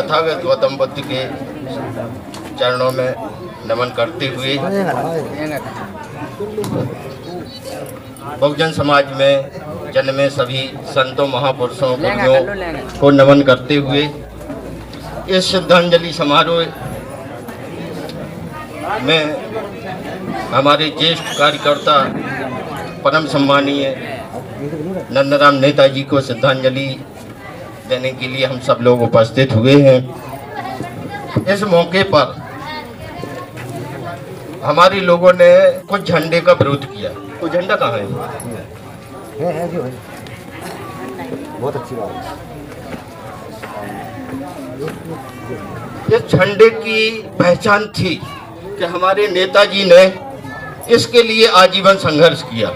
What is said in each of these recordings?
तथागत गौतम बुद्ध के चरणों में नमन करते हुए बहुजन समाज में जन्मे सभी संतों, महापुरुषों, गुरुओं को नमन करते हुए इस श्रद्धांजलि समारोह में हमारे ज्येष्ठ कार्यकर्ता परम सम्मानीय नंदराम नेताजी को श्रद्धांजलि देने के लिए हम सब लोग उपस्थित हुए हैं। इस मौके पर हमारे लोगों ने कुछ झंडे का विरोध किया। वो झंडा कहाँ है? जो है बहुत अच्छी बात है। इस झंडे की पहचान थी कि हमारे नेताजी ने इसके लिए आजीवन संघर्ष किया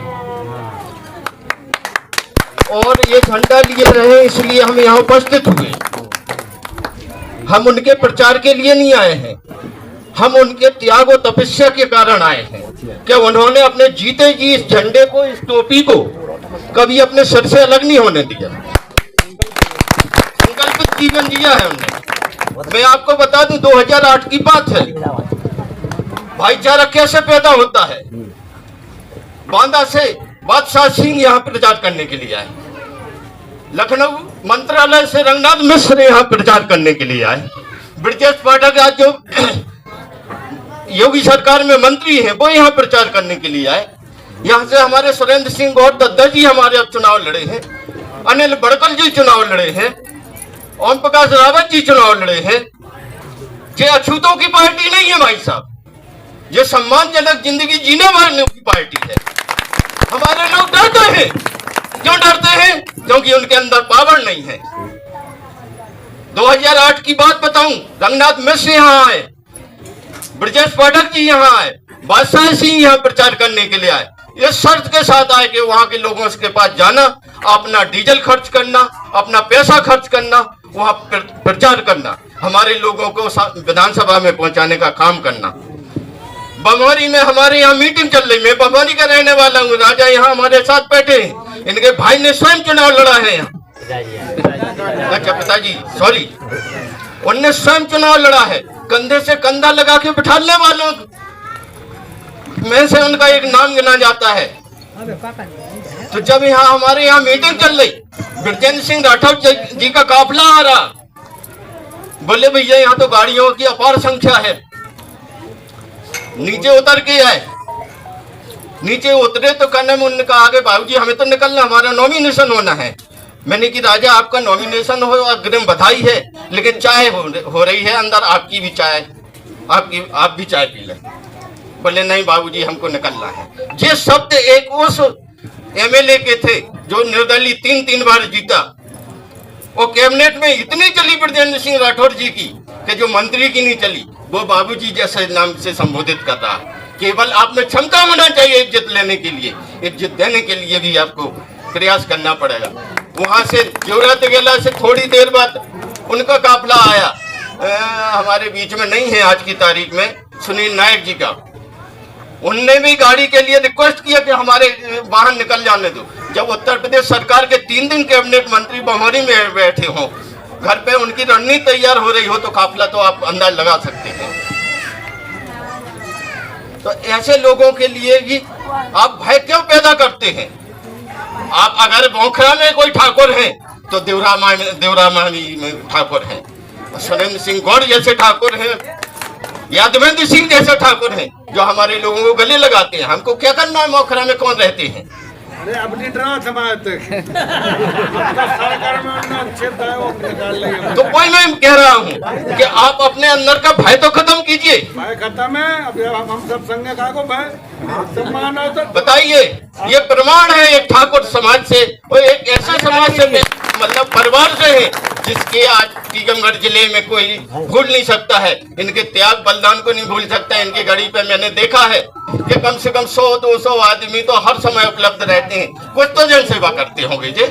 और ये झंडा लिए रहे, इसलिए हम यहाँ उपस्थित हुए। हम उनके प्रचार के लिए नहीं आए हैं, हम उनके त्याग और तपस्या के कारण आए हैं कि उन्होंने अपने जीते जी इस झंडे को, इस टोपी को कभी अपने सर से अलग नहीं होने दिया। संकल्पित जीवन जिया है उन्होंने। मैं आपको बता दूं, 2008 की बात है। भाईचारा कैसे पैदा होता है? बांदा से बादशाह सिंह यहाँ प्रचार करने के लिए आए, लखनऊ मंत्रालय से रंगनाथ मिश्र यहाँ प्रचार करने के लिए आए, ब्रजेश पाठक आज जो योगी सरकार में मंत्री हैं वो यहाँ प्रचार करने के लिए आए। यहाँ से हमारे सुरेंद्र सिंह गौर दद्दा जी हमारे अब चुनाव लड़े हैं, अनिल बड़कल जी चुनाव लड़े हैं, ओम प्रकाश रावत जी चुनाव लड़े हैं। ये अछूतों की पार्टी नहीं है भाई साहब, ये सम्मानजनक जिंदगी जीने वालों की पार्टी है। हमारे लोग डरते हैं। क्यों डरते हैं? क्योंकि उनके अंदर पावर नहीं है। 2008 की बात बताऊं, रंगनाथ मिश्र यहाँ आए, ब्रजेश पाठक जी यहाँ आए, बादशाह सिंह यहाँ प्रचार करने के लिए आए। इस शर्त के साथ आए कि वहां के लोगों के पास जाना, अपना डीजल खर्च करना, अपना पैसा खर्च करना, वहां प्रचार करना, हमारे लोगों को विधानसभा में पहुंचाने का काम करना। बमौरी में हमारे यहाँ मीटिंग चल रही, मैं बमौरी का रहने वाला हूँ, राजा यहाँ हमारे साथ बैठे हैं, इनके भाई ने स्वयं चुनाव लड़ा है यहाँ। अच्छा पिताजी सॉरी, उनने स्वयं चुनाव लड़ा है, कंधे से कंधा लगा के बिठाने वालों में से उनका एक नाम गिना जाता है। तो जब यहाँ हमारे यहाँ मीटिंग चल रही, ब्रजेंद्र सिंह राठौर जी का काफिला आ रहा, बोले भैया यहाँ तो गाड़ियों की अपार संख्या है, नीचे उतर के आए। नीचे उतरे तो कहने में उन्होंने कहा आगे बाबूजी हमें तो निकलना, हमारा नॉमिनेशन होना है। मैंने कि राजा आपका नॉमिनेशन हो, अग्रिम बधाई है, लेकिन चाय हो रही है अंदर, आपकी भी चाय, आप भी चाय पी लें। बोले नहीं बाबूजी हमको निकलना है। ये शब्द एक उस एमएलए के थे जो निर्दलीय 3 बार जीता, वो कैबिनेट में इतनी चली ब्रजेंद्र सिंह राठौर जी की कि जो मंत्री की नहीं चली, वो बाबूजी जैसे नाम से संबोधित कर रहा। केवल आप में क्षमता होना चाहिए इज्जत लेने के लिए, इज्जत देने के लिए भी आपको प्रयास करना पड़ेगा। वहां से जरूरत गेला से थोड़ी देर बाद उनका काफिला आया, हमारे बीच में नहीं है आज की तारीख में, सुनील नायक जी का। उनने भी गाड़ी के लिए रिक्वेस्ट किया कि हमारे बाहर निकल जाने दो। जब उत्तर प्रदेश सरकार के 3 दिन कैबिनेट मंत्री बमौरी में बैठे हों, घर पे उनकी रणनीति तैयार हो रही हो, तो काफिला तो आप अंदाज लगा सकते हैं। तो ऐसे लोगों के लिए भी आप भय क्यों पैदा करते हैं? आप अगर बोखरा में कोई ठाकुर हैं तो देवरामा में ठाकुर हैं, सुरेंद्र सिंह गौर जैसे ठाकुर हैं, यादवेंद्र सिंह जैसे ठाकुर हैं जो हमारे लोगों को गले लगाते हैं। हमको क्या करना है? मोखरा में कौन रहते हैं? अरे अपनी तो कोई मैं कह रहा हूँ कि आप अपने अंदर का भय तो खत्म कीजिए। भय खत्म है, अब हम सब संगे को भय बताइए। ये प्रमाण है एक ठाकुर समाज से और एक ऐसे समाज से, मतलब परिवार से है जिसके आज टीकमगढ़ जिले में कोई भूल नहीं सकता है। इनके त्याग बलिदान को नहीं भूल सकता। इनकी गाड़ी पे मैंने देखा है कि कम से कम 100-200 आदमी तो हर समय उपलब्ध रहते हैं। कुछ तो जन सेवा करते होंगे जी,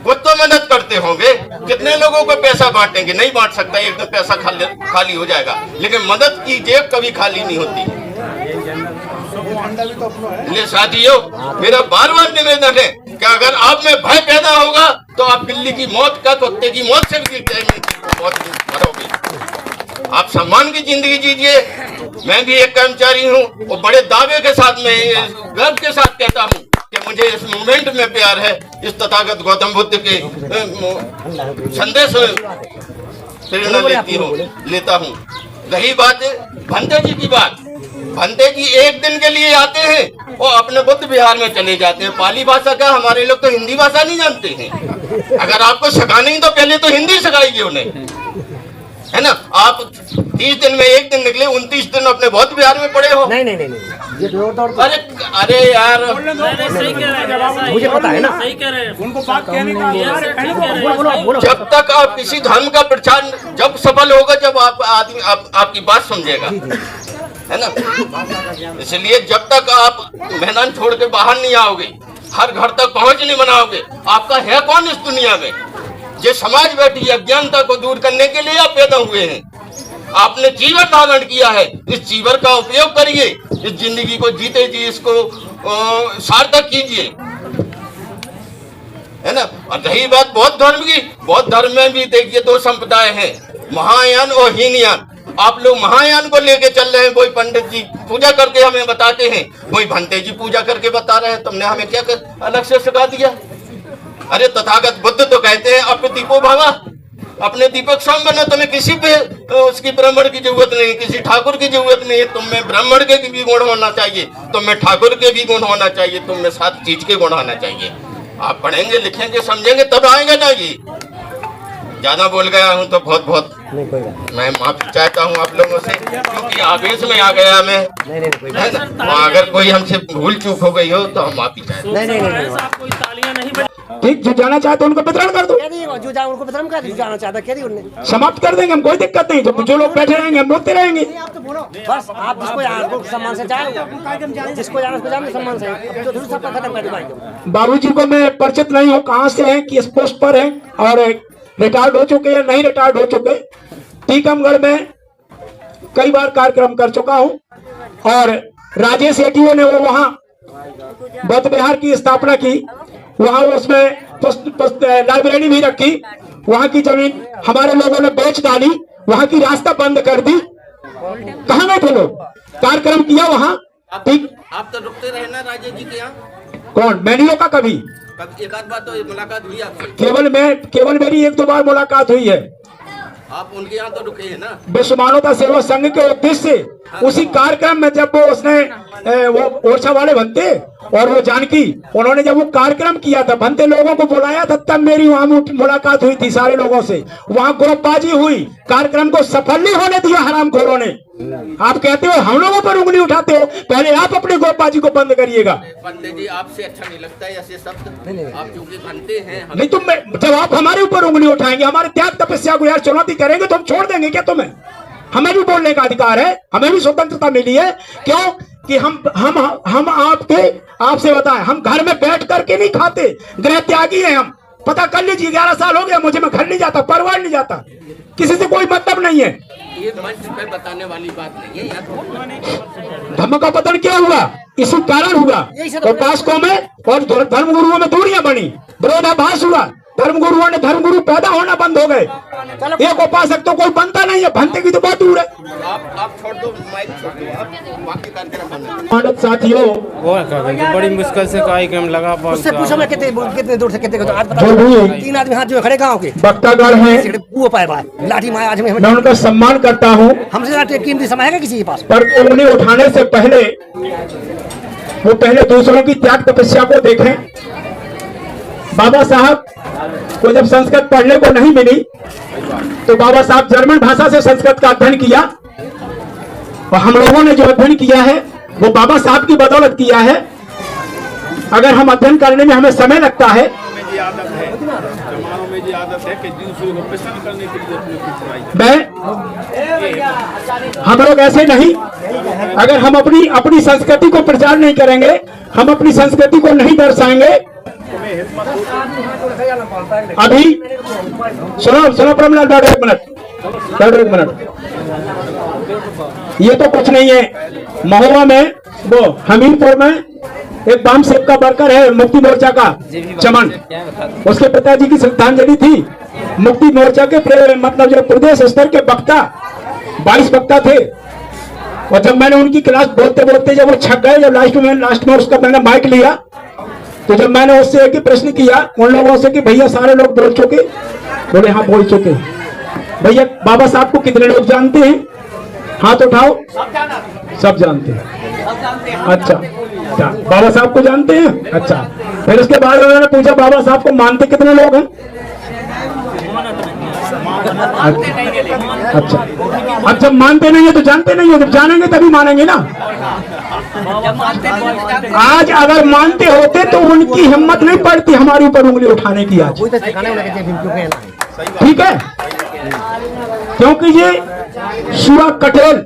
कुछ तो मदद करते होंगे। कितने लोगों को पैसा बांटेंगे? नहीं बांट सकता, एकदम पैसा खाली हो जाएगा, लेकिन मदद की जेब कभी खाली नहीं होती। इसलिए साथियों, मेरा बार-बार निवेदन है कि अगर आप में भय पैदा होगा तो आप बिल्ली की मौत का, कुत्ते की मौत से भी आप सम्मान की जिंदगी जीजिए। मैं भी एक कर्मचारी हूँ और बड़े दावे के साथ मैं गर्व के साथ कहता हूँ कि मुझे इस मूवमेंट में प्यार है, इस तथागत गौतम बुद्ध के संदेश प्रेरणा लेता हूँ। रही बात भंते जी की बात, भंते जी एक दिन के लिए आते हैं और अपने बुद्ध विहार में चले जाते हैं। पाली भाषा का, हमारे लोग तो हिंदी भाषा नहीं जानते हैं। अगर आपको सिखानी तो पहले तो हिंदी सिखाइए उन्हें, है ना। आप 30 दिन में एक दिन निकले, 29 दिन अपने बौद्ध विहार में पड़े हो। नहीं ये अरे यार, मुझे पता है ना, सही कह रहे हैं, उनको बात कहने का। जब तक आप किसी धर्म का प्रचार जब सफल होगा, जब आपकी बात समझेगा, है ना। इसलिए जब तक आप मैदान छोड़ के बाहर नहीं आओगे, हर घर तक पहुंच नहीं बनाओगे, आपका है कौन इस दुनिया में। ये समाज बैठी अज्ञानता को दूर करने के लिए आप पैदा हुए हैं। आपने जीवन धारण किया है, इस जीवन का उपयोग करिए, इस जिंदगी को जीते जी इसको सार्थक कीजिए, है ना। और रही बात बौद्ध धर्म की, बौद्ध धर्म में भी देखिए 2 संप्रदाय हैं, महायान और हीनयान। आप लोग महायान को लेके चल रहे हैं, वही पंडित जी पूजा करके हमें बताते हैं, वही भंते जी पूजा करके बता रहे हैं। तुमने हमें क्या अलग से सिखा दिया। अरे तथागत बुद्ध तो कहते हैं अपने दीपो भवा, अपने दीपक स्वयं बनो। तुम्हें किसी पे उसकी ब्राह्मण की जरूरत नहीं, किसी ठाकुर की जरूरत नहीं है। तुम में ब्राह्मण के भी गुण होना चाहिए, तुम में ठाकुर के भी गुण होना चाहिए, तुम में 7 चीज के गुण होना चाहिए। आप पढ़ेंगे, लिखेंगे, समझेंगे तब आएंगे ना। ये ज्यादा बोल गया हूँ तो बहुत बहुत मैं माफी चाहता हूँ आप लोगों से, क्योंकि आवेश में आ गया मैं। अगर कोई हमसे भूल चूक हो गई हो तो हम माफी चाहते हैं। ठीक, जो जाना चाहते उनको वितरण कर दो, जो जाना उनको वितरण कर, जाना चाहता कह दी उन्होंने, समाप्त कर देंगे, हम कोई दिक्कत नहीं। जो लोग बैठे रहेंगे हम बोलते रहेंगे। बस आप जिसको जाना सम्मान से जाए, जिसको जाना उसको जाने सम्मान से, जो दूसरा खत्म कर दो। बाबूजी को मैं परिचित नहीं हूँ, कहाँ से हैं, किस पोस्ट पर हैं और रिटायर्ड हो चुके या नहीं रिटायर्ड हो चुके। टीकमगढ़ में कई बार कार्यक्रम कर चुका हूँ और राजेश सेठियों ने वो वहाँ बौद्ध विहार की स्थापना की, वहाँ उसमें लाइब्रेरी भी रखी। वहाँ की जमीन हमारे लोगों ने बेच डाली, वहाँ की रास्ता बंद कर दी। कहाँ गए थे लोग, कार्यक्रम किया वहाँ। ठीक, आप तो रुकते रहे ना राजेश जी के यहाँ। कौन, मैं नहीं रोका कभी। एक आध बार तो मुलाकात हुई आपकी? केवल मेरी 1-2 बार मुलाकात हुई है। आप उनके यहाँ तो रुके हैं ना। विश्व मानवता सेवा संघ के उद्देश्य से उसी कार्यक्रम में जब वो उसने वो ओरछा वाले बनते और वो जानकी, उन्होंने जब वो कार्यक्रम किया था, बनते लोगों को बुलाया था, तब मेरी वहाँ मुलाकात हुई थी सारे लोगों से। वहाँ ग्रुपबाजी हुई, कार्यक्रम को सफल नहीं होने दिया हरामखोरों ने। आप कहते हो हम लोगों पर उंगली उठाते हो, पहले आप अपनी ग्रुपबाजी को बंद करिएगा। पंडित जी आपसे अच्छा नहीं लगता है ऐसे शब्द, आप चूंकि बनते हैं। नहीं तो जब आप हमारे ऊपर उंगली उठाएंगे, हमारे त्याग तपस्या को यार चुनौती करेंगे तो हम छोड़ देंगे क्या तुम्हें? हमें भी बोलने का अधिकार है, हमें भी स्वतंत्रता मिली है। क्यों कि हम आपसे बताएं, हम घर में बैठ करके नहीं खाते, गृह त्यागी हैं हम। पता कर लीजिए, 11 साल हो गया मुझे, मैं घर नहीं जाता, परिवार नहीं जाता, किसी से कोई मतलब नहीं है। ये मंच पे बताने वाली बात नहीं है। धर्म का पतन क्या हुआ, इसी कारण हुआ। उपासकों में और धर्मगुरुओं में दूरियां बनी, विरोधाभास हुआ, धर्मगुरुओं ने धर्मगुरु पैदा होना बंद हो गए। एक उपासक तो कोई बनता नहीं है, बनते की तो बहुत दूर है। आप छोड़ दो, माइक छोड़ दो, आप बाकी कार्यक्रम। मानव साथियों, बड़ी मुश्किल से कार्यक्रम लगा, उससे पूछो मैं कितने दूर से कितने आज बता। जो भी 3 आदमी हाथ जो खड़े गाँव के बक्तागढ़ है, वो पाए बात लाठी मार, आज मैं उनका सम्मान करता हूँ। हमसे ज्यादा कीमती समय है किसी के पास? पर उन्हें उठाने से पहले वो पहले दूसरों की त्याग तपस्या को देखें। बाबा साहब को जब संस्कृत पढ़ने को नहीं मिली तो बाबा साहब जर्मन भाषा से संस्कृत का अध्ययन किया, और हम लोगों ने जो अध्ययन किया है वो बाबा साहब की बदौलत किया है। अगर हम अध्ययन करने में हमें समय लगता है, हम लोग ऐसे नहीं, अगर हम अपनी संस्कृति को प्रचार नहीं करेंगे, हम अपनी संस्कृति को नहीं दर्शाएंगे। अभी सुनो प्रमलाल, बैठो एक मिनट। ये तो कुछ नहीं है। महोबा में वो हमीरपुर में एक वाम सेव का वर्कर है मुक्ति मोर्चा का, चमन, उसके पिताजी की श्रद्धांजलि थी। मुक्ति मोर्चा के मतलब जो प्रदेश स्तर के वक्ता 22 वक्ता थे, और जब मैंने उनकी क्लास बोलते बोलते जब वो छक गए, जब लास्ट में उसका मैंने माइक लिया, तो जब मैंने उससे एक ही प्रश्न किया उन लोगों से कि भैया सारे लोग बोल चुके? बोले हाँ बोल चुके। भैया बाबा साहब को कितने लोग जानते हैं? हाथ उठाओ। सब जानते हैं। अच्छा, बाबा साहब को जानते हैं। अच्छा, फिर उसके बाद उन्होंने पूछा बाबा साहब को मानते कितने लोग हैं? अच्छा, अब जब मानते नहीं है तो जानते नहीं है, जब जानेंगे तभी मानेंगे ना। आज अगर मानते होते तो उनकी हिम्मत नहीं पड़ती हमारे ऊपर उंगली उठाने की आज, ठीक है? क्योंकि ये शुआ कटेल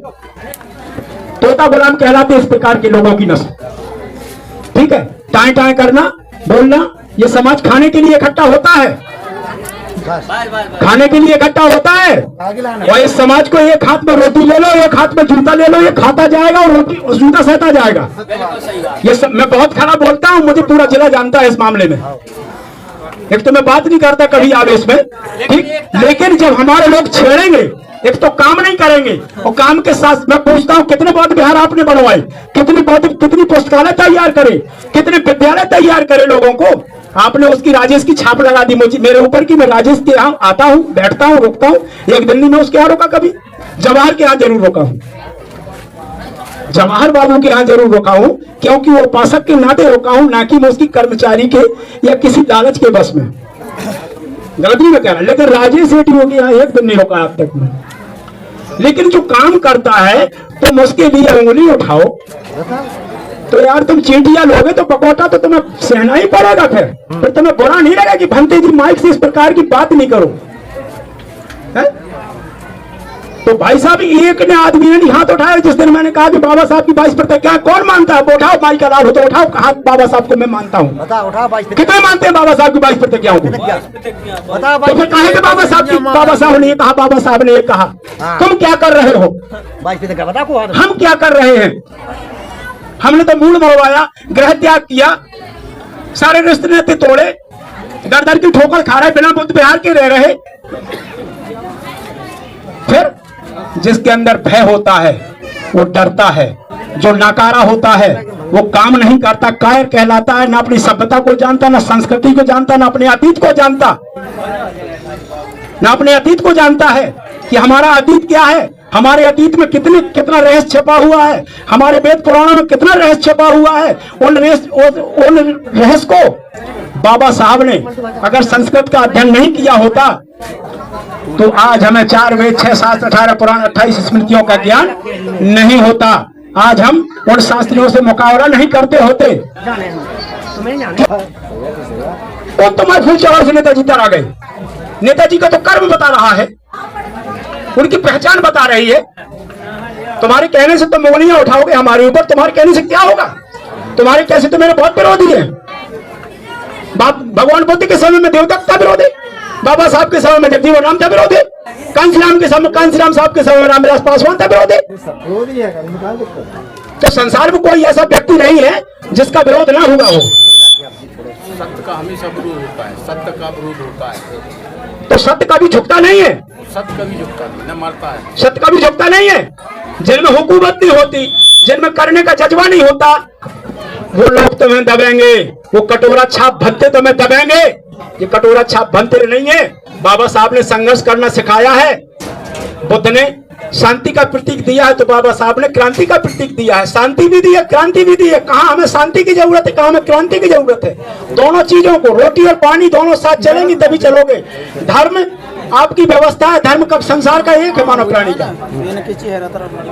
तोता गुलाम कहलाते इस प्रकार के लोगों की नस्ल, ठीक है? टाएं टाएं करना, बोलना, ये समाज खाने के लिए इकट्ठा होता है, खाने के लिए इकट्ठा होता है। और इस समाज को एक हाथ में रोटी ले लो, एक हाथ में जूता ले लो, ये खाता जाएगा और रोटी और जूता सहता जाएगा। ये सब मैं बहुत खराब बोलता हूँ, मुझे पूरा जिला जानता है इस मामले में। एक तो मैं बात नहीं करता कभी आवेश में, ठीक, लेकिन जब हमारे लोग छेड़ेंगे, एक तो काम नहीं करेंगे, और काम के साथ मैं पूछता हूँ कितने बौद्ध विहार आपने बनवाए, कितनी पुस्तकालय तैयार करे, कितने विद्यालय तैयार करे लोगों को? आपने उसकी राजेश की छाप लगा दी मुझे मेरे ऊपर की मैं राजेश के यहाँ आता हूँ, बैठता हूँ, रुकता हूँ। एक दिल्ली में उसके यहाँ रुका, कभी जवाहर के यहाँ जरूर रुका हूँ, जवाहर बाबू के यहाँ जरूर रुका हूँ, क्योंकि वो उपासक के नाते रुका हूँ, ना कि मैं उसकी कर्मचारी के या किसी लालच के बस में। गलती में कह रहा, लेकिन राजेश सेठियों के यहाँ एक दिन नहीं रुका अब तक में। लेकिन जो काम करता है तुम उसके लिए उंगली उठाओ, तो यार तुम चींटियां लोगे तो पकौटा तो तुम्हें सहना ही पड़ेगा। फिर तुम्हें बुरा नहीं लगा कि भंते जी माइक से इस प्रकार की बात नहीं करो, है? तो भाई साहब एक ने आदमी ने हाथ उठाया जिस दिन मैंने कहा कि बाबा साहब की 22% क्या कौन मानता है? उठाओ माइक का लाभ हो तो उठाओ हाथ, बाबा साहब को मैं मानता हूँ। कितने मानते हैं बाबा साहब की 22% क्या होगी? तो फिर कहे कि बाबा साहब ने ये कहा, बाबा साहब ने ये कहा, तुम क्या कर रहे हो? हम क्या कर रहे हैं? हमने तो मूल मरवाया, गृह त्याग किया, सारे रिश्ते नाते तोड़े, दर की ठोकर खा रहे, बिना बुद्ध विहार के रह रहे। फिर जिसके अंदर भय होता है वो डरता है, जो नाकारा होता है वो काम नहीं करता, कायर कहलाता है, ना अपनी सभ्यता को जानता, ना संस्कृति को जानता, ना अपने अतीत को जानता, ना अपने अतीत को जानता है कि हमारा अतीत क्या है, हमारे अतीत में कितना रहस्य छपा हुआ है, हमारे वेद पुराणों में कितना रहस्य छपा हुआ है। उन रहस्य को बाबा साहब ने अगर संस्कृत का अध्ययन नहीं किया होता तो आज हमें 4 वेद 6 शास्त्र 18 पुराण 28 स्मृतियों का ज्ञान नहीं होता। आज हम उन शास्त्रियों से मुकाबला नहीं करते होते। और तुम्हारे फूल चढ़ाव से नेताजी तर आ गए। नेताजी का तो कर्म बता रहा है, उनकी पहचान बता रही है। तुम्हारे कहने से तुम उंगलियां उठाओगे हमारे ऊपर, तुम्हारे कहने से क्या होगा? तुम्हारे कैसे तो मेरे बहुत विरोधी है। भगवान बुद्ध के समय में देवदत्ता विरोधी, बाबा साहब के समय में जगजीवन राम था विरोधी, कांसीराम साहब के समय में रामविलास पासवान था विरोधी। तो संसार में कोई ऐसा व्यक्ति नहीं है जिसका विरोध ना हुआ हो। सत्य का हमेशा विरोध होता है, सत्य का विरोध होता है। तो सत्य कभी झुकता नहीं है, सत्य कभी झुकता नहीं, न मरता है। सत्य कभी झुकता नहीं है। जिनमें हुकूमत नहीं होती, जिनमें करने का जज्बा नहीं होता, वो लोग तुम्हें दबेंगे, वो कटोरा छाप भत्ते तुम्हें दबेंगे। ये कटोरा छाप भत्ते नहीं है। बाबा साहब ने संघर्ष करना सिखाया है, बुद्ध ने शांति का प्रतीक दिया है, तो बाबा साहब ने क्रांति का प्रतीक दिया है, शांति भी दी है, क्रांति भी दी है। कहाँ हमें शांति की जरूरत है, कहाँ हमें क्रांति की जरूरत है। दोनों चीजों को, रोटी और पानी दोनों साथ चलेंगी तभी चलोगे। धर्म आपकी व्यवस्था है, धर्म का संसार का एक है, मानव प्राणी का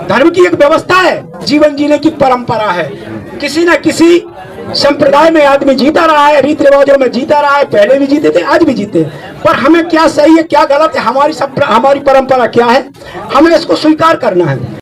धर्म की एक व्यवस्था है, जीवन जीने की परंपरा है। किसी न किसी संप्रदाय में आदमी जीता रहा है, रीति रिवाजों में जीता रहा है, पहले भी जीते थे, आज भी जीते। पर हमें क्या सही है क्या गलत है, हमारी परंपरा क्या है, हमें इसको स्वीकार करना है।